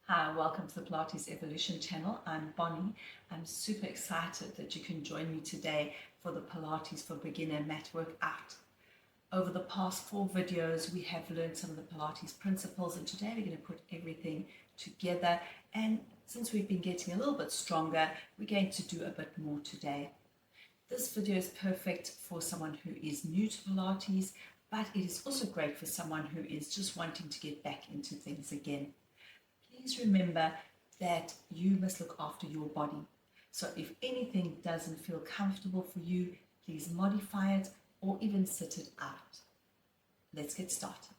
Hi, welcome to the Pilates Evolution channel. I'm Bonnie. I'm super excited that you can join me today for the Pilates for Beginner mat workout. Over the past 4 videos, we have learned some of the Pilates principles, and today we're going to put everything together. And since we've been getting a little bit stronger, we're going to do a bit more today. This video is perfect for someone who is new to Pilates, but it is also great for someone who is just wanting to get back into things again. Please remember that you must look after your body. So if anything doesn't feel comfortable for you, please modify it or even sit it out. Let's get started.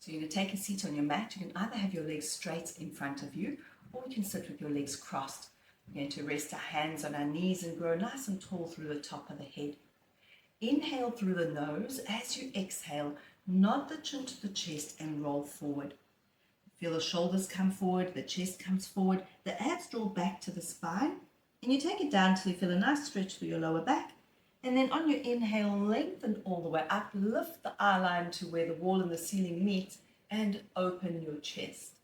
So you're going to take a seat on your mat. You can either have your legs straight in front of you, or you can sit with your legs crossed. We're going to rest our hands on our knees and grow nice and tall through the top of the head. Inhale through the nose. As you exhale, nod the chin to the chest and roll forward. Feel the shoulders come forward, the chest comes forward, the abs draw back to the spine, and you take it down till you feel a nice stretch through your lower back. And then on your inhale, lengthen all the way up, lift the eye line to where the wall and the ceiling meet, and open your chest.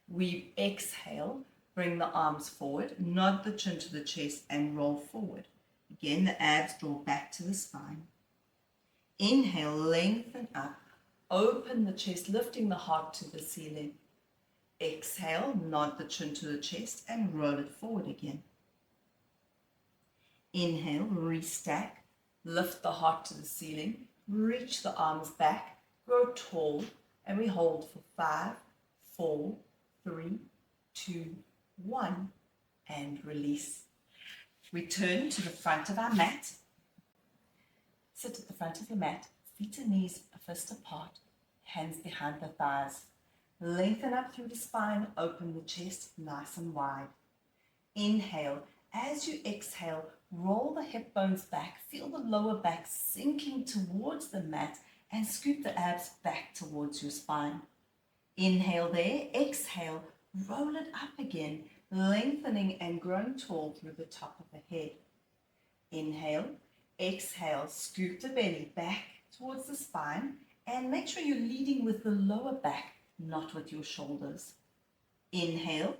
We exhale. Bring the arms forward, nod the chin to the chest and roll forward. Again, the abs draw back to the spine. Inhale, lengthen up, open the chest, lifting the heart to the ceiling. Exhale, nod the chin to the chest and roll it forward again. Inhale, restack, lift the heart to the ceiling, reach the arms back, grow tall, and we hold for 5, 4, 3, 2, 1, and release. Return to the front of our mat. Sit at the front of your mat, feet and knees a fist apart, hands behind the thighs. Lengthen up through the spine, open the chest nice and wide. Inhale. As you exhale, roll the hip bones back, feel the lower back sinking towards the mat and scoop the abs back towards your spine. Inhale there, exhale. Roll it up again, lengthening and growing tall through the top of the head. Inhale, exhale, scoop the belly back towards the spine and make sure you're leading with the lower back, not with your shoulders. Inhale,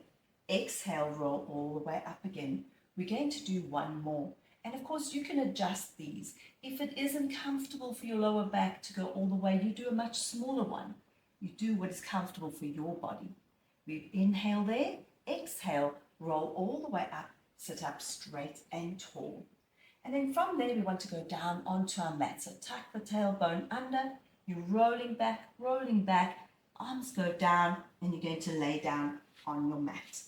exhale, roll all the way up again. We're going to do one more. And of course, you can adjust these. If it isn't comfortable for your lower back to go all the way, you do a much smaller one. You do what is comfortable for your body. We inhale there, exhale, roll all the way up, sit up straight and tall. And then from there, we want to go down onto our mat. So tuck the tailbone under, you're rolling back, arms go down, and you're going to lay down on your mat.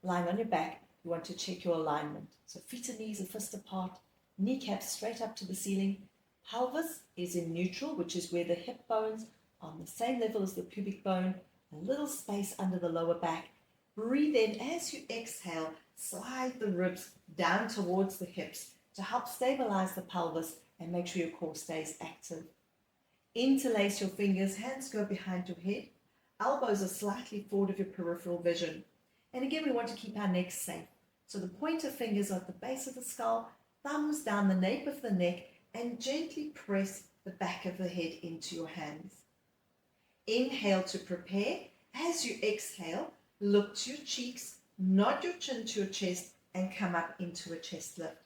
Lying on your back, you want to check your alignment. So feet and knees are fist apart, kneecaps straight up to the ceiling. Pelvis is in neutral, which is where the hip bones on the same level as the pubic bone, a little space under the lower back. Breathe in. As you exhale, slide the ribs down towards the hips to help stabilize the pelvis and make sure your core stays active. Interlace your fingers, hands go behind your head, elbows are slightly forward of your peripheral vision. And again, we want to keep our neck safe. So the pointer fingers are at the base of the skull, thumbs down the nape of the neck, and gently press the back of the head into your hands. Inhale to prepare. As you exhale, look to your cheeks, nod your chin to your chest, and come up into a chest lift.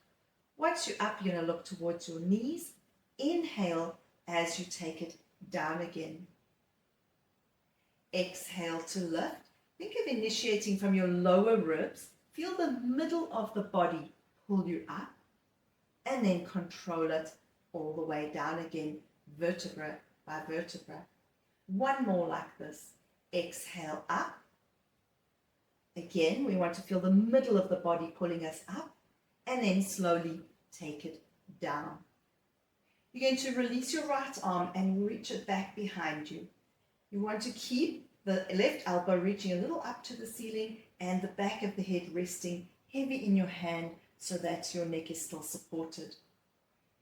Once you're up, you're going to look towards your knees. Inhale as you take it down again. Exhale to lift. Think of initiating from your lower ribs. Feel the middle of the body pull you up, and then control it all the way down again, vertebra by vertebra. One more like this. Exhale up. Again, we want to feel the middle of the body pulling us up, and then slowly take it down. You're going to release your right arm and reach it back behind you. You want to keep the left elbow reaching a little up to the ceiling and the back of the head resting heavy in your hand so that your neck is still supported.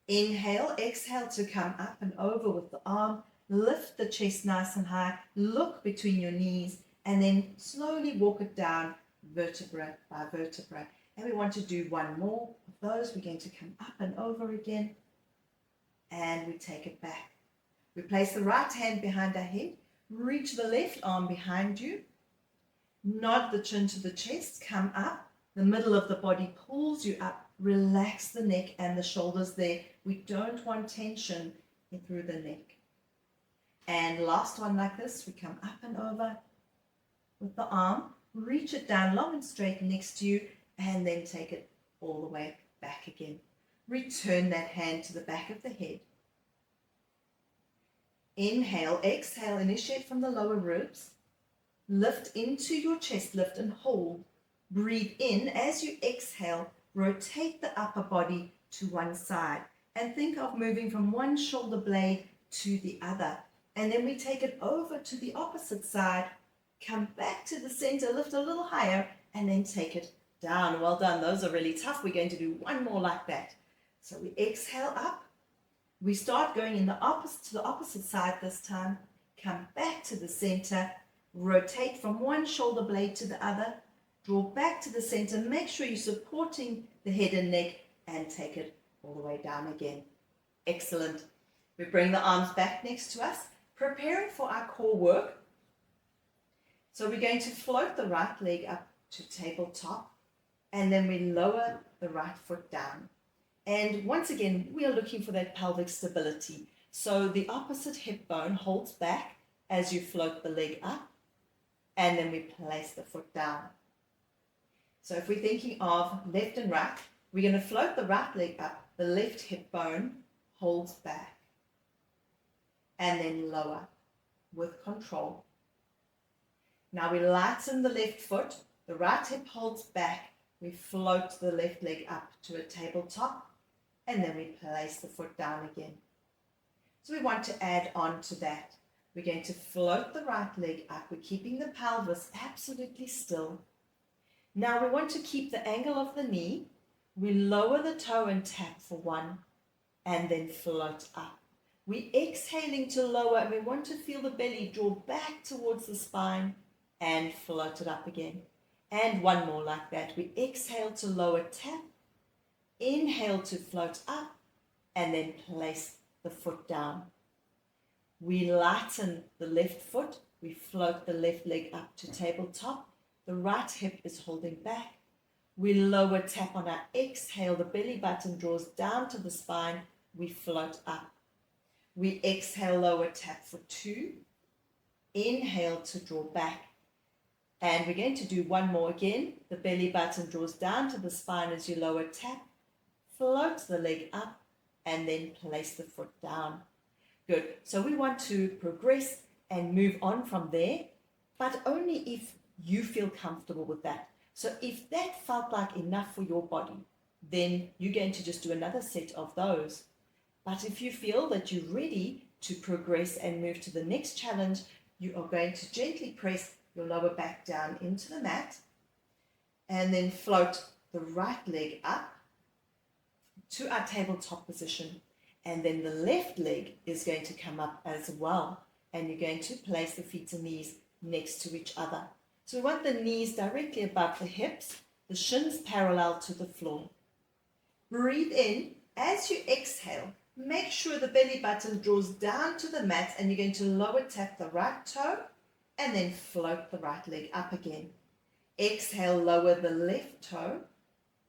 Inhale, exhale to come up and over with the arm. Lift the chest nice and high, look between your knees, and then slowly walk it down, vertebra by vertebra. And we want to do one more of those. We're going to come up and over again, and we take it back. We place the right hand behind our head, reach the left arm behind you, nod the chin to the chest, come up, the middle of the body pulls you up, relax the neck and the shoulders there. We don't want tension through the neck. And last one like this, we come up and over with the arm, reach it down long and straight next to you, and then take it all the way back again. Return that hand to the back of the head. Inhale, exhale, initiate from the lower ribs. Lift into your chest, lift and hold. Breathe in. As you exhale, rotate the upper body to one side. And think of moving from one shoulder blade to the other. And then we take it over to the opposite side. Come back to the center, lift a little higher, and then take it down. Well done. Those are really tough. We're going to do one more like that. So we exhale up. We start going to the opposite side this time. Come back to the center. Rotate from one shoulder blade to the other. Draw back to the center. Make sure you're supporting the head and neck, and take it all the way down again. Excellent. We bring the arms back next to us, preparing for our core work. So we're going to float the right leg up to tabletop, and then we lower the right foot down. And once again, we are looking for that pelvic stability. So the opposite hip bone holds back as you float the leg up, and then we place the foot down. So if we're thinking of left and right, we're going to float the right leg up, the left hip bone holds back, and then lower with control. Now we lighten the left foot, the right hip holds back, we float the left leg up to a tabletop, and then we place the foot down again. So we want to add on to that. We're going to float the right leg up. We're keeping the pelvis absolutely still. Now we want to keep the angle of the knee. We lower the toe and tap for one, and then float up. We're exhaling to lower, and we want to feel the belly draw back towards the spine and float it up again. And one more like that. We exhale to lower, tap. Inhale to float up, and then place the foot down. We lighten the left foot. We float the left leg up to tabletop. The right hip is holding back. We lower, tap on our exhale. The belly button draws down to the spine. We float up. We exhale, lower, tap for two. Inhale to draw back. And we're going to do one more again. The belly button draws down to the spine as you lower, tap. Float the leg up, and then place the foot down. Good. So we want to progress and move on from there, but only if you feel comfortable with that. So if that felt like enough for your body, then you're going to just do another set of those. But if you feel that you're ready to progress and move to the next challenge, you are going to gently press your lower back down into the mat, and then float the right leg up to our tabletop position, and then the left leg is going to come up as well, and you're going to place the feet and knees next to each other. So we want the knees directly above the hips, the shins parallel to the floor. Breathe in. As you exhale, make sure the belly button draws down to the mat, and you're going to lower tap the right toe and then float the right leg up again. Exhale, lower the left toe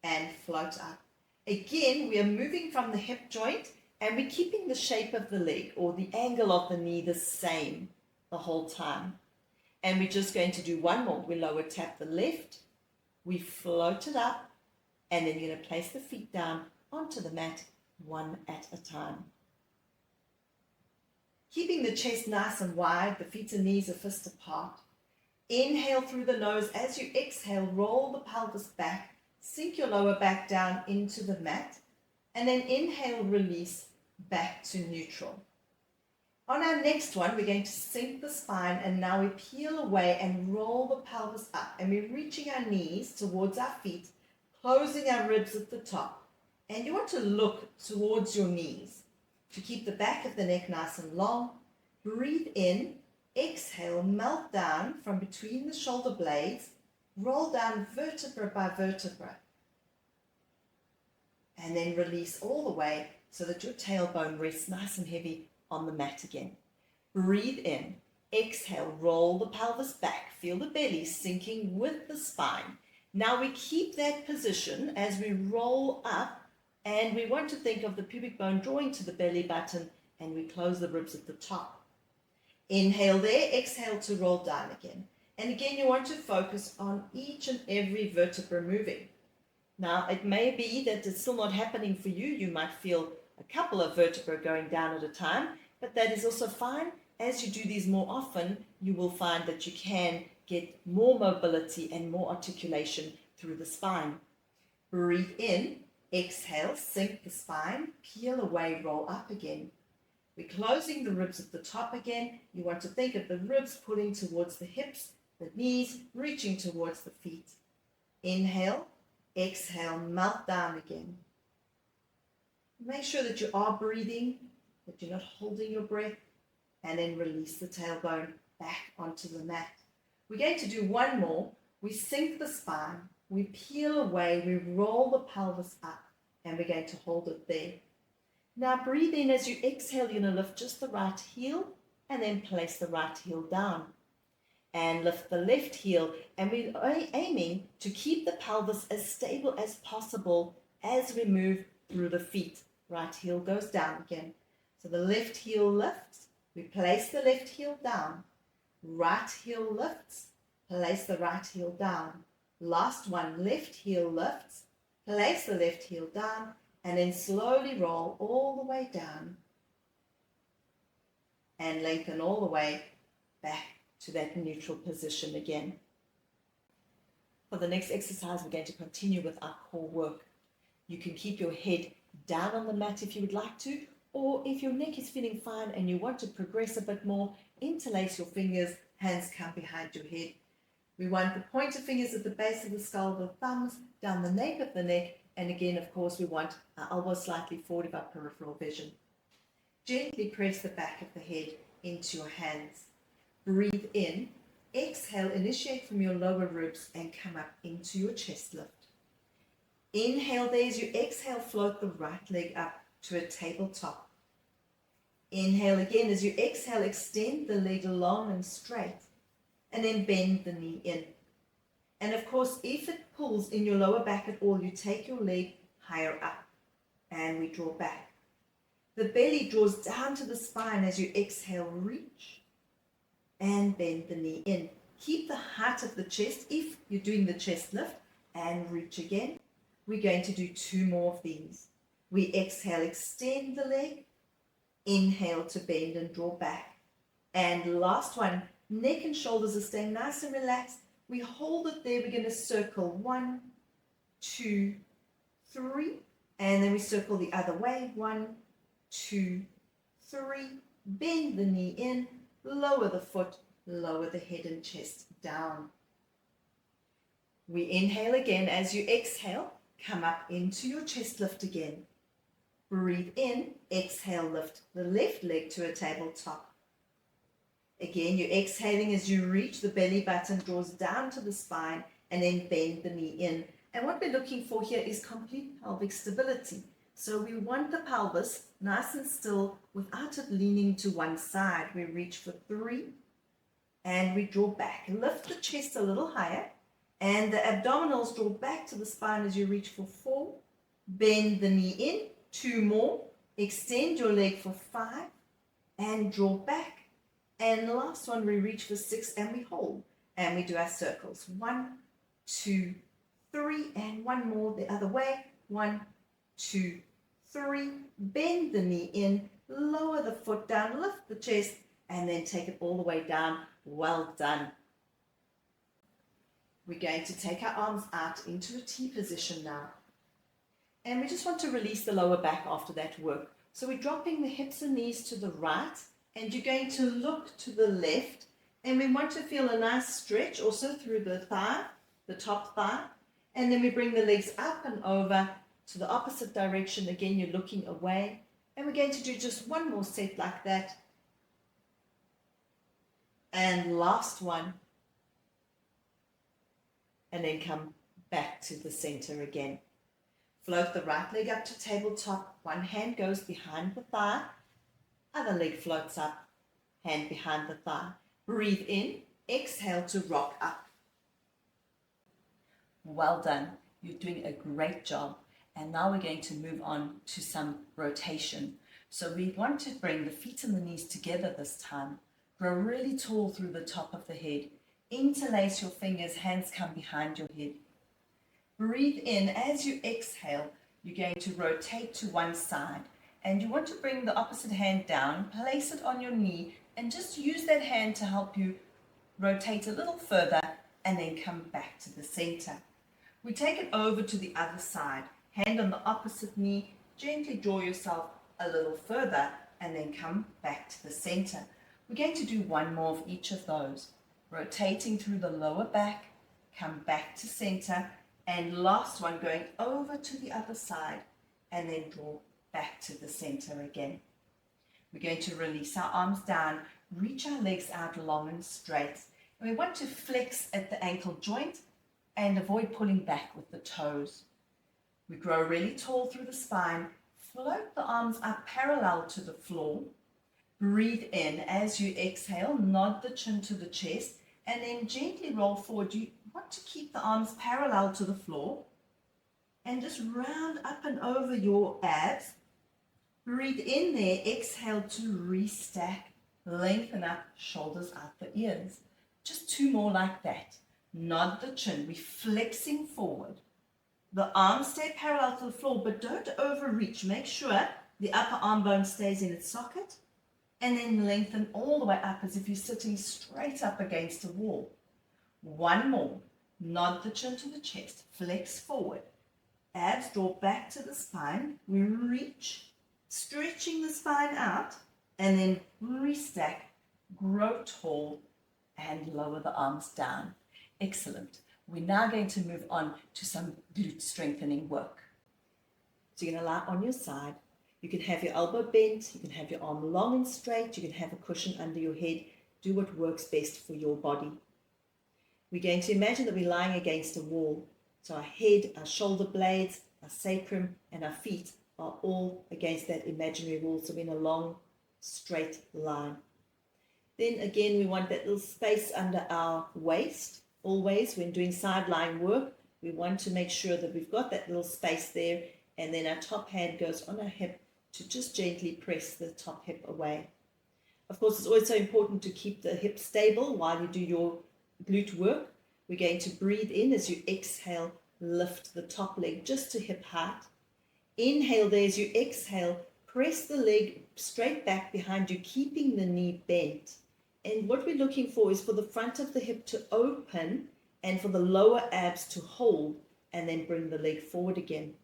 and float up. Again, we are moving from the hip joint, and we're keeping the shape of the leg or the angle of the knee the same the whole time. And we're just going to do one more. We lower tap the left, we float it up, and then you're going to place the feet down onto the mat one at a time. Keeping the chest nice and wide, the feet and knees are fist apart. Inhale through the nose. As you exhale, roll the pelvis back. Sink your lower back down into the mat, and then inhale, release back to neutral. On our next one, we're going to sink the spine, and now we peel away and roll the pelvis up, and we're reaching our knees towards our feet, closing our ribs at the top. And you want to look towards your knees to keep the back of the neck nice and long. Breathe in, exhale, melt down from between the shoulder blades, Roll down vertebra by vertebra. And then release all the way so that your tailbone rests nice and heavy on the mat again. Breathe in. Exhale, roll the pelvis back. Feel the belly sinking with the spine. Now we keep that position as we roll up, and we want to think of the pubic bone drawing to the belly button, and we close the ribs at the top. Inhale there, exhale to roll down again. And again, you want to focus on each and every vertebra moving. Now, it may be that it's still not happening for you. You might feel a couple of vertebrae going down at a time, but that is also fine. As you do these more often, you will find that you can get more mobility and more articulation through the spine. Breathe in, exhale, sink the spine, peel away, roll up again. We're closing the ribs at the top again. You want to think of the ribs pulling towards the hips, the knees reaching towards the feet. Inhale, exhale, melt down again. Make sure that you are breathing, that you're not holding your breath, and then release the tailbone back onto the mat. We're going to do one more. We sink the spine, we peel away, we roll the pelvis up, and we're going to hold it there. Now breathe in. As you exhale, you're going to lift just the right heel, and then place the right heel down. And lift the left heel, and we're aiming to keep the pelvis as stable as possible as we move through the feet. Right heel goes down again. So the left heel lifts, we place the left heel down. Right heel lifts, place the right heel down. Last one, left heel lifts, place the left heel down, and then slowly roll all the way down and lengthen all the way back to that neutral position again. For the next exercise, we're going to continue with our core work. You can keep your head down on the mat if you would like to, or if your neck is feeling fine and you want to progress a bit more, interlace your fingers, hands come behind your head. We want the pointer fingers at the base of the skull, the thumbs down the nape of the neck, and again, of course, we want our elbows slightly forward of our peripheral vision. Gently press the back of the head into your hands. Breathe in, exhale, initiate from your lower ribs and come up into your chest lift. Inhale there. As you exhale, float the right leg up to a tabletop. Inhale again. As you exhale, extend the leg long and straight, and then bend the knee in. And of course, if it pulls in your lower back at all, you take your leg higher up and we draw back. The belly draws down to the spine as you exhale, reach and bend the knee in. Keep the height of the chest if you're doing the chest lift, and reach again. We're going to do two more of these. We exhale, extend the leg, inhale to bend and draw back. And last one, neck and shoulders are staying nice and relaxed. We hold it there. We're going to circle 1, 2, 3, and then we circle the other way. 1, 2, 3, bend the knee in, lower the foot, lower the head and chest down. We inhale again. As you exhale, come up into your chest lift again. Breathe in, exhale, lift the left leg to a tabletop. Again, you're exhaling as you reach, the belly button draws down to the spine, and then bend the knee in. And what we're looking for here is complete pelvic stability. So we want the pelvis nice and still without it leaning to one side. We reach for 3 and we draw back. Lift the chest a little higher and the abdominals draw back to the spine as you reach for 4. Bend the knee in, 2 more. Extend your leg for 5 and draw back. And the last one, we reach for 6 and we hold. And we do our circles. 1, 2, 3, and one more the other way. 1, 2, 3. Bend the knee in, lower the foot down, lift the chest, and then take it all the way down. Well done. We're going to take our arms out into a T position now. And we just want to release the lower back after that work. So we're dropping the hips and knees to the right, and you're going to look to the left, and we want to feel a nice stretch also through the thigh, the top thigh, and then we bring the legs up and over to the opposite direction. Again, you're looking away, and we're going to do just one more set like that. And last one. and then come back to the center again. Float the right leg up to tabletop. One hand goes behind the thigh, other leg floats up, hand behind the thigh. Breathe in, exhale to rock up. Well done. You're doing a great job. And now we're going to move on to some rotation. So we want to bring the feet and the knees together this time. Grow really tall through the top of the head. Interlace your fingers, hands come behind your head. Breathe in. As you exhale, you're going to rotate to one side. And you want to bring the opposite hand down, place it on your knee, and just use that hand to help you rotate a little further and then come back to the center. We take it over to the other side. Hand on the opposite knee, gently draw yourself a little further and then come back to the center. We're going to do one more of each of those. Rotating through the lower back, come back to center, and last one going over to the other side and then draw back to the center again. We're going to release our arms down, reach our legs out long and straight. And we want to flex at the ankle joint and avoid pulling back with the toes. We grow really tall through the spine. Float the arms up parallel to the floor. Breathe in. As you exhale, nod the chin to the chest and then gently roll forward. You want to keep the arms parallel to the floor and just round up and over your abs. Breathe in there. Exhale to restack. Lengthen up, shoulders out the ears. Just two more like that. Nod the chin. We're flexing forward. The arms stay parallel to the floor, but don't overreach. Make sure the upper arm bone stays in its socket, and then lengthen all the way up as if you're sitting straight up against a wall. One more. Nod the chin to the chest. Flex forward. Abs draw back to the spine. We reach, stretching the spine out, and then restack, grow tall, and lower the arms down. Excellent. We're now going to move on to some glute strengthening work. So you're going to lie on your side. You can have your elbow bent, you can have your arm long and straight, you can have a cushion under your head. Do what works best for your body. We're going to imagine that we're lying against a wall. So our head, our shoulder blades, our sacrum, and our feet are all against that imaginary wall. So we're in a long, straight line. Then again, we want that little space under our waist. Always, when doing side lying work, we want to make sure that we've got that little space there, and then our top hand goes on our hip to just gently press the top hip away. Of course, it's always so important to keep the hip stable while you do your glute work. We're going to breathe in as you exhale, lift the top leg just to hip height. Inhale there as you exhale, press the leg straight back behind you, keeping the knee bent. And what we're looking for is for the front of the hip to open and for the lower abs to hold, and then bring the leg forward again.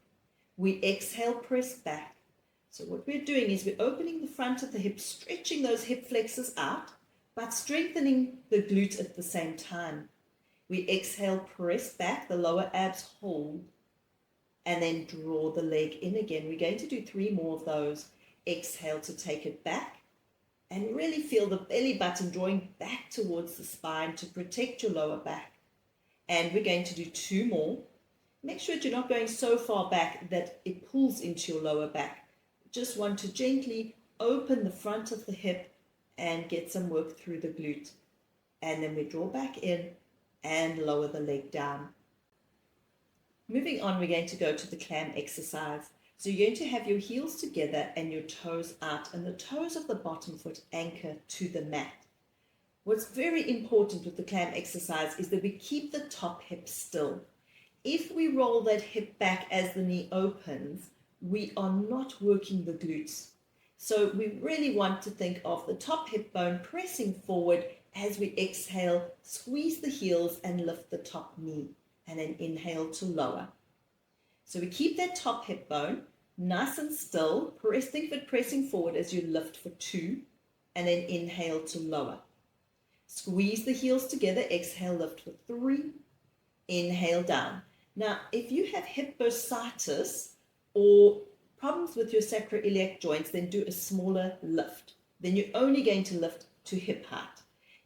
We exhale, press back. So what we're doing is we're opening the front of the hip, stretching those hip flexors out, but strengthening the glute at the same time. We exhale, press back, the lower abs hold, and then draw the leg in again. We're going to do 3 more of those. Exhale to take it back. And really feel the belly button drawing back towards the spine to protect your lower back. And we're going to do 2 more. Make sure that you're not going so far back that it pulls into your lower back. Just want to gently open the front of the hip and get some work through the glute. And then we draw back in and lower the leg down. Moving on, we're going to go to the clam exercise. So you're going to have your heels together and your toes out, and the toes of the bottom foot anchor to the mat. What's very important with the clam exercise is that we keep the top hip still. If we roll that hip back as the knee opens, we are not working the glutes. So we really want to think of the top hip bone pressing forward as we exhale, squeeze the heels and lift the top knee, and then inhale to lower. So we keep that top hip bone nice and still, think of it pressing forward as you lift for 2, and then inhale to lower. Squeeze the heels together, exhale, lift for 3, inhale down. Now, if you have hip bursitis or problems with your sacroiliac joints, then do a smaller lift. Then you're only going to lift to hip height.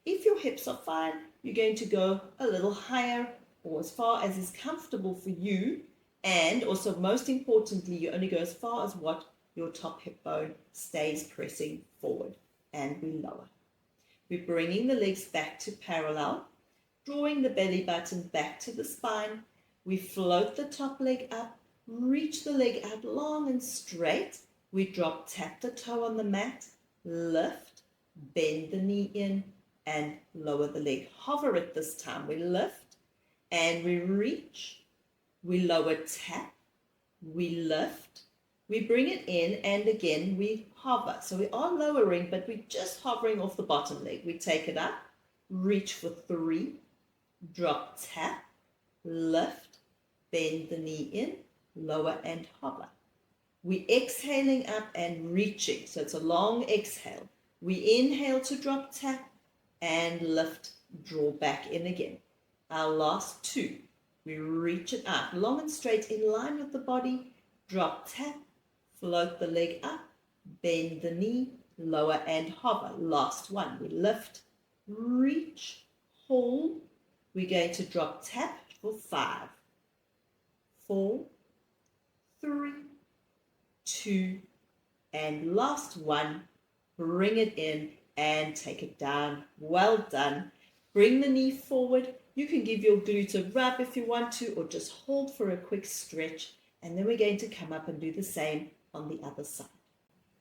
If your hips are fine, you're going to go a little higher or as far as is comfortable for you. And also, most importantly, you only go as far as what your top hip bone stays pressing forward, and we lower. We're bringing the legs back to parallel, drawing the belly button back to the spine. We float the top leg up, reach the leg out long and straight. We drop, tap the toe on the mat, lift, bend the knee in, and lower the leg. Hover it this time. We lift and we reach. We lower, tap, we lift, we bring it in, and again we hover. So we are lowering, but we're just hovering off the bottom leg. We take it up, reach for 3, drop, tap, lift, bend the knee in, lower and hover. We exhaling up and reaching. So it's a long exhale. We inhale to drop, tap, and lift, draw back in again. Our last 2. We reach it up, long and straight in line with the body, drop, tap, float the leg up, bend the knee, lower and hover. Last 1, we lift, reach, hold. We're going to drop, tap for 5, 4, 3, 2, and last 1, bring it in and take it down. Well done. Bring the knee forward. You can give your glute a rub if you want to, or just hold for a quick stretch. And then we're going to come up and do the same on the other side.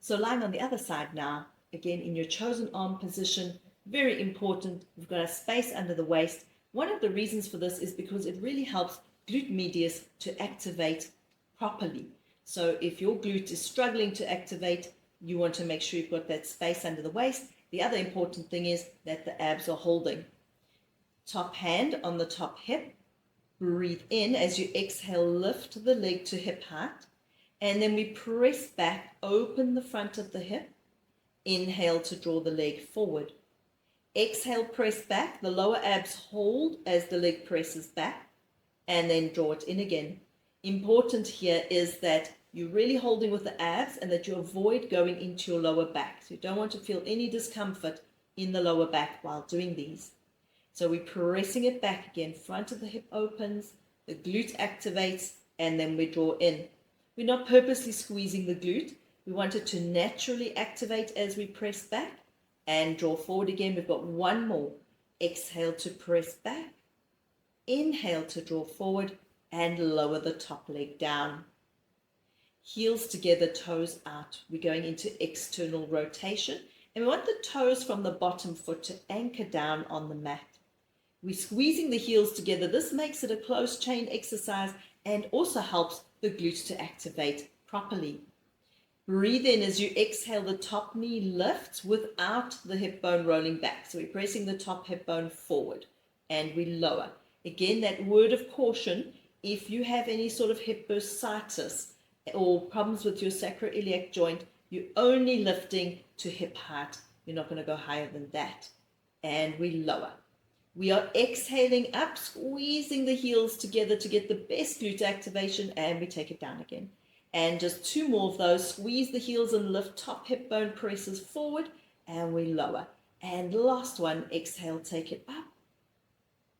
So lying on the other side now, again in your chosen arm position, very important. We've got a space under the waist. One of the reasons for this is because it really helps glute medius to activate properly. So if your glute is struggling to activate, you want to make sure you've got that space under the waist. The other important thing is that the abs are holding. Top hand on the top hip. Breathe in as you exhale, lift the leg to hip height. And then we press back, open the front of the hip. Inhale to draw the leg forward. Exhale, press back. The lower abs hold as the leg presses back. And then draw it in again. Important here is that you're really holding with the abs and that you avoid going into your lower back. So you don't want to feel any discomfort in the lower back while doing these. So we're pressing it back again. Front of the hip opens, the glute activates, and then we draw in. We're not purposely squeezing the glute. We want it to naturally activate as we press back and draw forward again. We've got 1 more. Exhale to press back. Inhale to draw forward and lower the top leg down. Heels together, toes out. We're going into external rotation. And we want the toes from the bottom foot to anchor down on the mat. We're squeezing the heels together. This makes it a close chain exercise and also helps the glutes to activate properly. Breathe in as you exhale, the top knee lifts without the hip bone rolling back. So we're pressing the top hip bone forward and we lower. Again, that word of caution, if you have any sort of hip bursitis or problems with your sacroiliac joint, you're only lifting to hip height. You're not going to go higher than that. And we lower. We are exhaling up, squeezing the heels together to get the best glute activation, and we take it down again. And just 2 more of those. Squeeze the heels and lift, top hip bone presses forward, and we lower. And last one, exhale, take it up.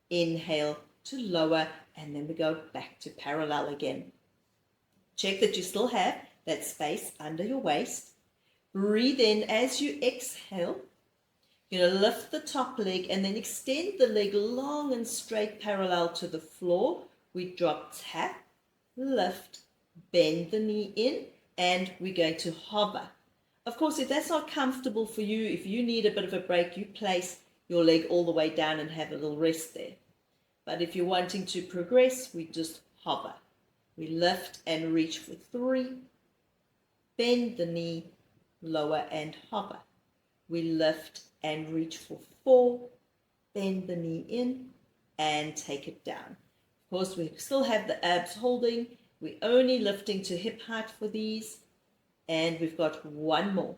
Inhale to lower, and then we go back to parallel again. Check that you still have that space under your waist. Breathe in as you exhale. You're going to lift the top leg and then extend the leg long and straight parallel to the floor. We drop, tap, lift, bend the knee in, and we're going to hover. Of course, if that's not comfortable for you, if you need a bit of a break, you place your leg all the way down and have a little rest there. But if you're wanting to progress, we just hover. We lift and reach for 3, bend the knee, lower and hover. We lift and reach for 4, bend the knee in, and take it down. Of course, we still have the abs holding. We're only lifting to hip height for these. And we've got 1 more.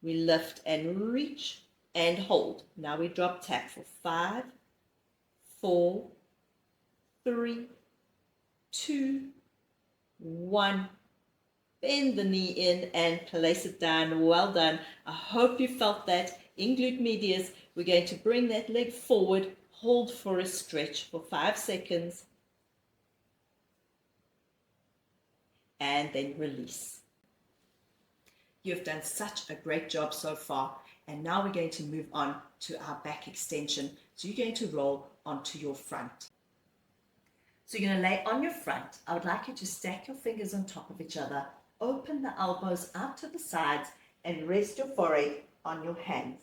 We lift and reach and hold. Now we drop, tap for 5, 4, 3, 2, 1. Bend the knee in and place it down. Well done. I hope you felt that. In glute medius, we're going to bring that leg forward, hold for a stretch for 5 seconds, and then release. You've done such a great job so far, and now we're going to move on to our back extension. So you're going to roll onto your front. So you're going to lay on your front. I would like you to stack your fingers on top of each other, open the elbows out to the sides, and rest your forehead on your hands.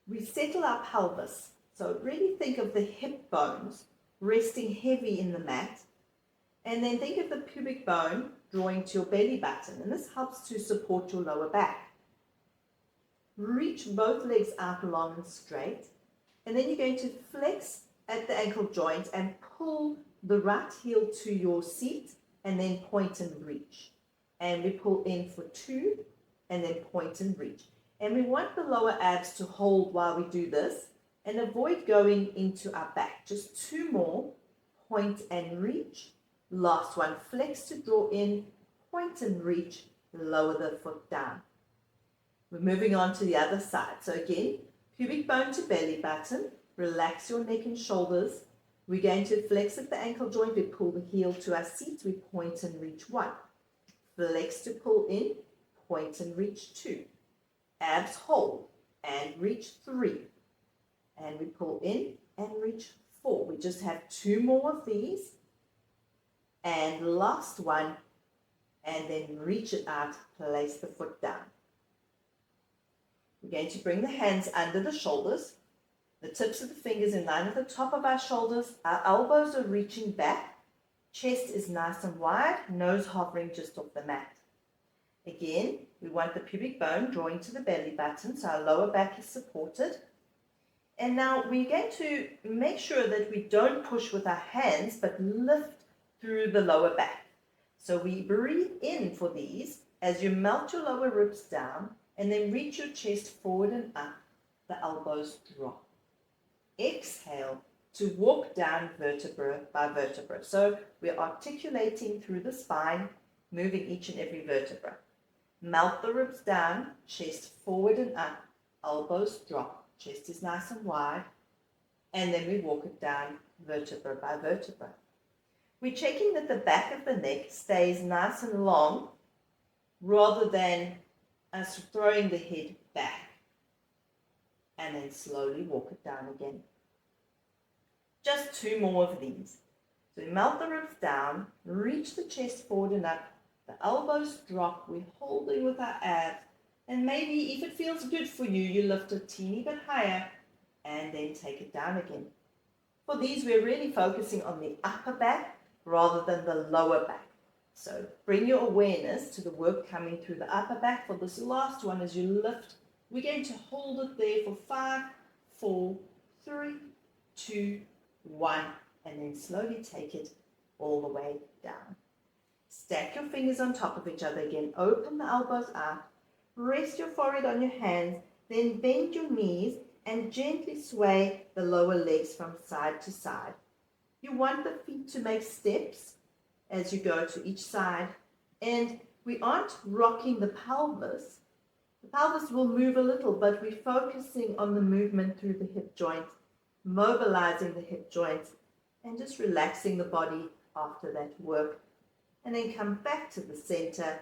We settle our pelvis. So really think of the hip bones resting heavy in the mat, and then think of the pubic bone drawing to your belly button, and this helps to support your lower back. Reach both legs out long and straight, and then you're going to flex at the ankle joint and pull the right heel to your seat, and then point and reach. And we pull in for 2, and then point and reach. And we want the lower abs to hold while we do this, and avoid going into our back. Just 2 more, point and reach. Last one, flex to draw in, point and reach, lower the foot down. We're moving on to the other side. So again, pubic bone to belly button, relax your neck and shoulders. We're going to flex at the ankle joint, we pull the heel to our seat, we point and reach 1. Flex to pull in, point and reach 2. Abs hold and reach 3. And we pull in and reach 4. We just have 2 more of these. And last one, and then reach it out, place the foot down. We're going to bring the hands under the shoulders, the tips of the fingers in line with the top of our shoulders, our elbows are reaching back, chest is nice and wide, nose hovering just off the mat. Again, we want the pubic bone drawing to the belly button, so our lower back is supported. And now we're going to make sure that we don't push with our hands, but lift through the lower back. So we breathe in for these as you melt your lower ribs down, and then reach your chest forward and up, the elbows drop. Exhale to walk down vertebra by vertebra. So we're articulating through the spine, moving each and every vertebra. Melt the ribs down, chest forward and up, elbows drop, chest is nice and wide, and then we walk it down vertebra by vertebra. We're checking that the back of the neck stays nice and long rather than us throwing the head back, and then slowly walk it down again. Just 2 more of these. So we melt the ribs down, reach the chest forward and up, the elbows drop, we're holding with our abs, and maybe if it feels good for you, you lift a teeny bit higher and then take it down again. For these, we're really focusing on the upper back rather than the lower back. So bring your awareness to the work coming through the upper back. For this last one, as you lift, we're going to hold it there for 5, 4, 3, 2, 1, and then slowly take it all the way down. Stack your fingers on top of each other again. Open the elbows out. Rest your forehead on your hands. Then bend your knees and gently sway the lower legs from side to side. You want the feet to make steps as you go to each side, and we aren't rocking the pelvis. The pelvis will move a little, but we're focusing on the movement through the hip joints, mobilizing the hip joints, and just relaxing the body after that work. And then come back to the center,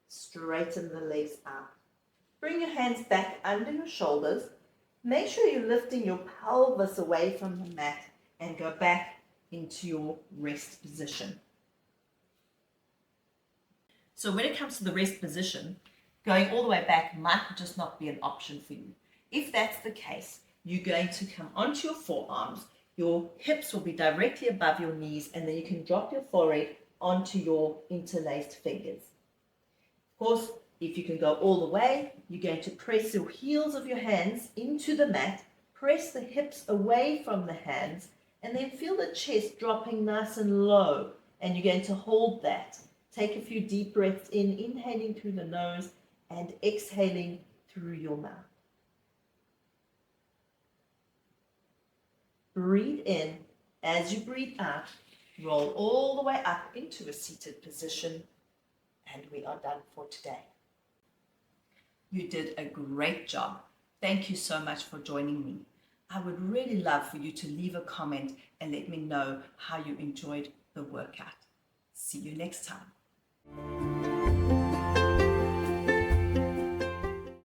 straighten the legs out. Bring your hands back under your shoulders. Make sure you're lifting your pelvis away from the mat and go back into your rest position. So when it comes to the rest position, going all the way back might just not be an option for you. If that's the case, you're going to come onto your forearms, your hips will be directly above your knees, and then you can drop your forehead onto your interlaced fingers. Of course, if you can go all the way, you're going to press your heels of your hands into the mat, press the hips away from the hands, and then feel the chest dropping nice and low, and you're going to hold that. Take a few deep breaths in, inhaling through the nose and exhaling through your mouth. Breathe in. As you breathe out, roll all the way up into a seated position, and we are done for today. You did a great job. Thank you so much for joining me. I would really love for you to leave a comment and let me know how you enjoyed the workout. See you next time.